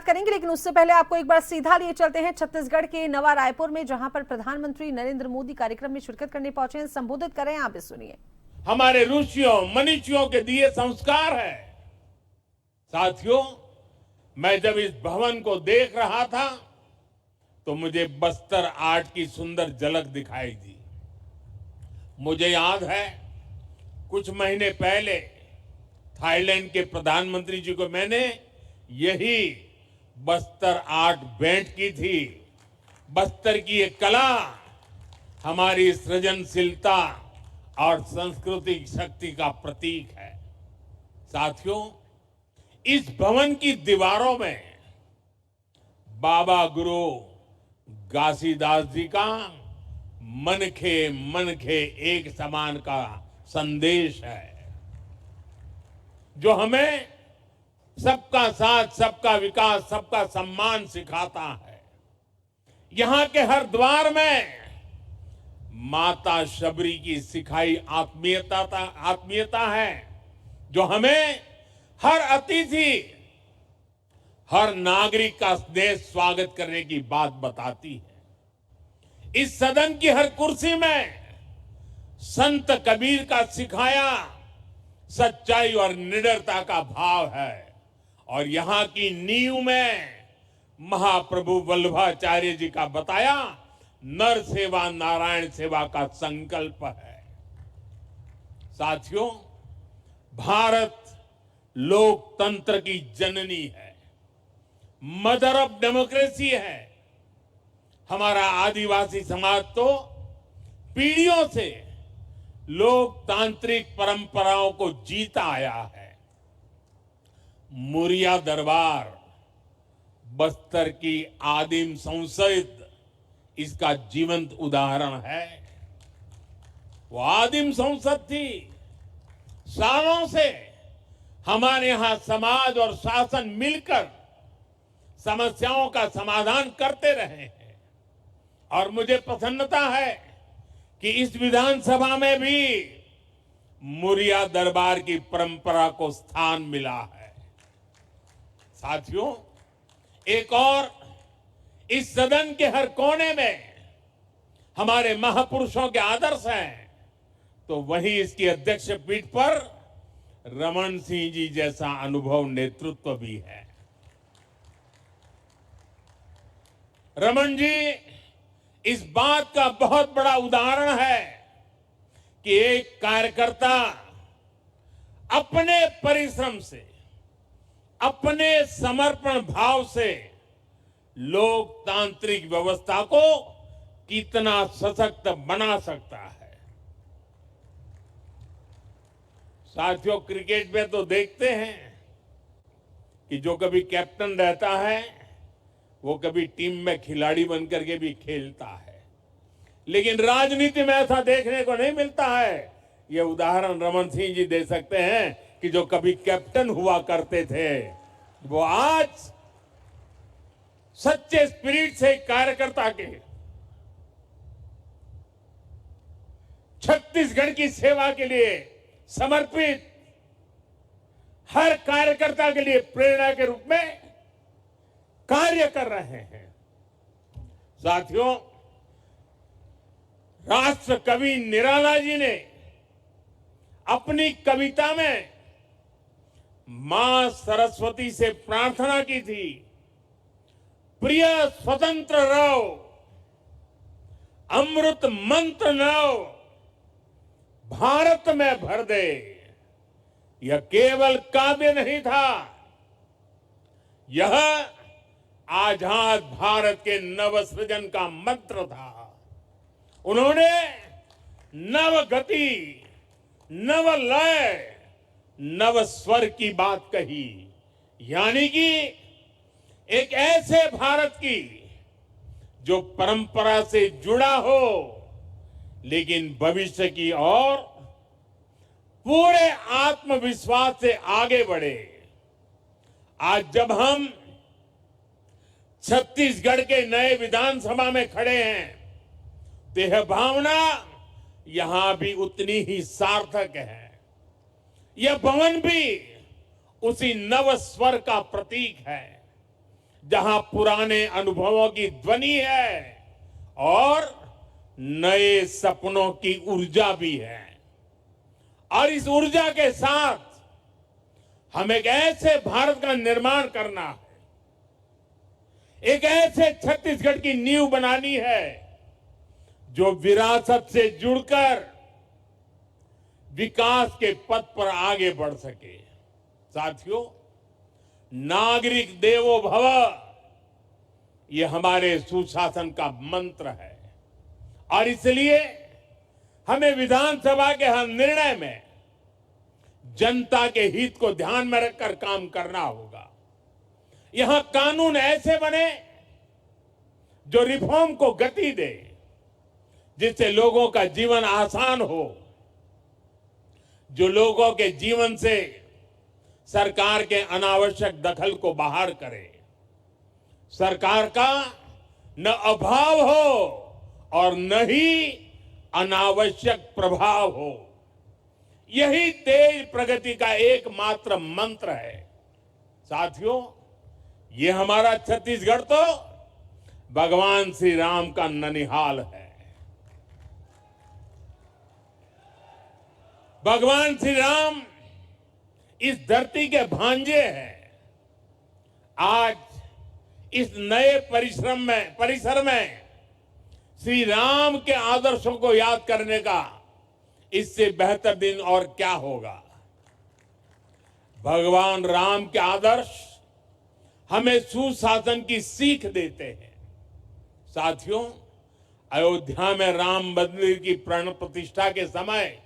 बात करेंगे, लेकिन उससे पहले आपको एक बार सीधा लिए चलते हैं छत्तीसगढ़ के नवा रायपुर में, जहां पर प्रधानमंत्री नरेंद्र मोदी कार्यक्रम में शिरकत करने पहुंचे हैं। संबोधित करें, आप भी सुनिए। हमारे ऋषियों मनीषियों के दिए संस्कार है। साथियों, मैं जब इस भवन को देख रहा था तो मुझे बस्तर आर्ट की सुंदर झलक दिखाई दी। मुझे याद है, कुछ महीने पहले थाईलैंड के प्रधानमंत्री जी को मैंने यही बस्तर आर्ट भेंट की थी। बस्तर की ये कला हमारी सृजनशीलता और सांस्कृतिक शक्ति का प्रतीक है। साथियों, इस भवन की दीवारों में बाबा गुरु घासीदास जी का मन खे एक समान का संदेश है, जो हमें सबका साथ, सबका विकास, सबका सम्मान सिखाता है। यहां के हर द्वार में माता शबरी की सिखाई आत्मीयता है, जो हमें हर अतिथि, हर नागरिक का स्नेह स्वागत करने की बात बताती है। इस सदन की हर कुर्सी में संत कबीर का सिखाया सच्चाई और निडरता का भाव है, और यहां की नींव में महाप्रभु वल्लभाचार्य जी का बताया नर सेवा नारायण सेवा का संकल्प है। साथियों, भारत लोकतंत्र की जननी है, मदर ऑफ डेमोक्रेसी है। हमारा आदिवासी समाज तो पीढ़ियों से लोकतांत्रिक परंपराओं को जीता आया है। मुरिया दरबार, बस्तर की आदिम संसद, इसका जीवंत उदाहरण है। वो आदिम संसद थी। सालों से हमारे यहां समाज और शासन मिलकर समस्याओं का समाधान करते रहे हैं, और मुझे प्रसन्नता है कि इस विधानसभा में भी मुरिया दरबार की परंपरा को स्थान मिला है। साथियों, एक और, इस सदन के हर कोने में हमारे महापुरुषों के आदर्श हैं, तो वहीं इसकी अध्यक्ष पीठ पर रमन सिंह जी जैसा अनुभव नेतृत्व भी है। रमन जी इस बात का बहुत बड़ा उदाहरण है कि एक कार्यकर्ता अपने परिश्रम से, अपने समर्पण भाव से लोकतांत्रिक व्यवस्था को कितना सशक्त बना सकता है। साथियों, क्रिकेट में तो देखते हैं कि जो कभी कैप्टन रहता है वो कभी टीम में खिलाड़ी बनकर के भी खेलता है, लेकिन राजनीति में ऐसा देखने को नहीं मिलता है। ये उदाहरण रमन सिंह जी दे सकते हैं कि जो कभी कैप्टन हुआ करते थे, वो आज सच्चे स्पिरिट से कार्यकर्ता के छत्तीसगढ़ की सेवा के लिए समर्पित, हर कार्यकर्ता के लिए प्रेरणा के रूप में कार्य कर रहे हैं। साथियों, राष्ट्र कवि निराला जी ने अपनी कविता में मां सरस्वती से प्रार्थना की थी, प्रिय स्वतंत्र रहो, अमृत मंत्र नव भारत में भर दे। यह केवल काव्य नहीं था, यह आजाद भारत के नव सृजन का मंत्र था। उन्होंने नव गति, नव लय, नव स्वर की बात कही, यानी कि एक ऐसे भारत की जो परंपरा से जुड़ा हो, लेकिन भविष्य की ओर पूरे आत्मविश्वास से आगे बढ़े। आज जब हम छत्तीसगढ़ के नए विधानसभा में खड़े हैं, तो यह भावना यहां भी उतनी ही सार्थक है। यह भवन भी उसी नव स्वर का प्रतीक है। जहां पुराने अनुभवों की ध्वनि है और नए सपनों की ऊर्जा भी है। और इस ऊर्जा के साथ हम एक ऐसे भारत का निर्माण करना है, एक ऐसे छत्तीसगढ़ की नींव बनानी है जो विरासत से जुड़कर विकास के पथ पर आगे बढ़ सके। साथियों, नागरिक देवो भव ये हमारे सुशासन का मंत्र है और इसलिए हमें विधानसभा के हर निर्णय में जनता के हित को ध्यान में रखकर काम करना होगा। यहां कानून ऐसे बने जो रिफॉर्म को गति दे, जिससे लोगों का जीवन आसान हो, जो लोगों के जीवन से सरकार के अनावश्यक दखल को बाहर करे, सरकार का न अभाव हो और न ही अनावश्यक प्रभाव हो। यही तेज प्रगति का एकमात्र मंत्र है। साथियों, ये हमारा छत्तीसगढ़ तो भगवान श्री राम का ननिहाल है। भगवान श्री राम इस धरती के भांजे हैं। आज इस नए परिसर में श्री राम के आदर्शों को याद करने का इससे बेहतर दिन और क्या होगा। भगवान राम के आदर्श हमें सुशासन की सीख देते हैं। साथियों, अयोध्या में राम मंदिर की प्राण प्रतिष्ठा के समय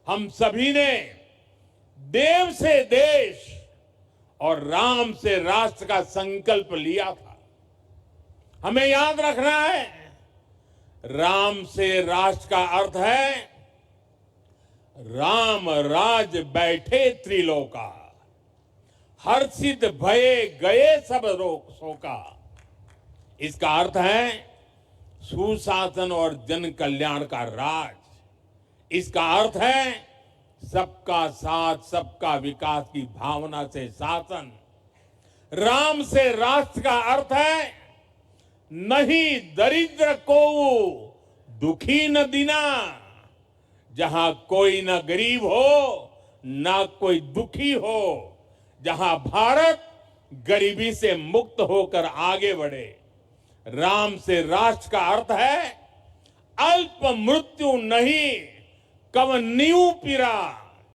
हम सभी ने देव से देश और राम से राष्ट्र का संकल्प लिया था। हमें याद रखना है, राम से राष्ट्र का अर्थ है राम राज बैठे त्रिलोका, हर्षित भये गए सब रोग शोका। इसका अर्थ है सुशासन और जन कल्याण का राज। इसका अर्थ है सबका साथ सबका विकास की भावना से शासन। राम से राष्ट्र का अर्थ है नहीं दरिद्र को दुखी न दीना, जहां कोई न गरीब हो ना कोई दुखी हो, जहां भारत गरीबी से मुक्त होकर आगे बढ़े। राम से राष्ट्र का अर्थ है अल्प मृत्यु नहीं कव नींव पीरा,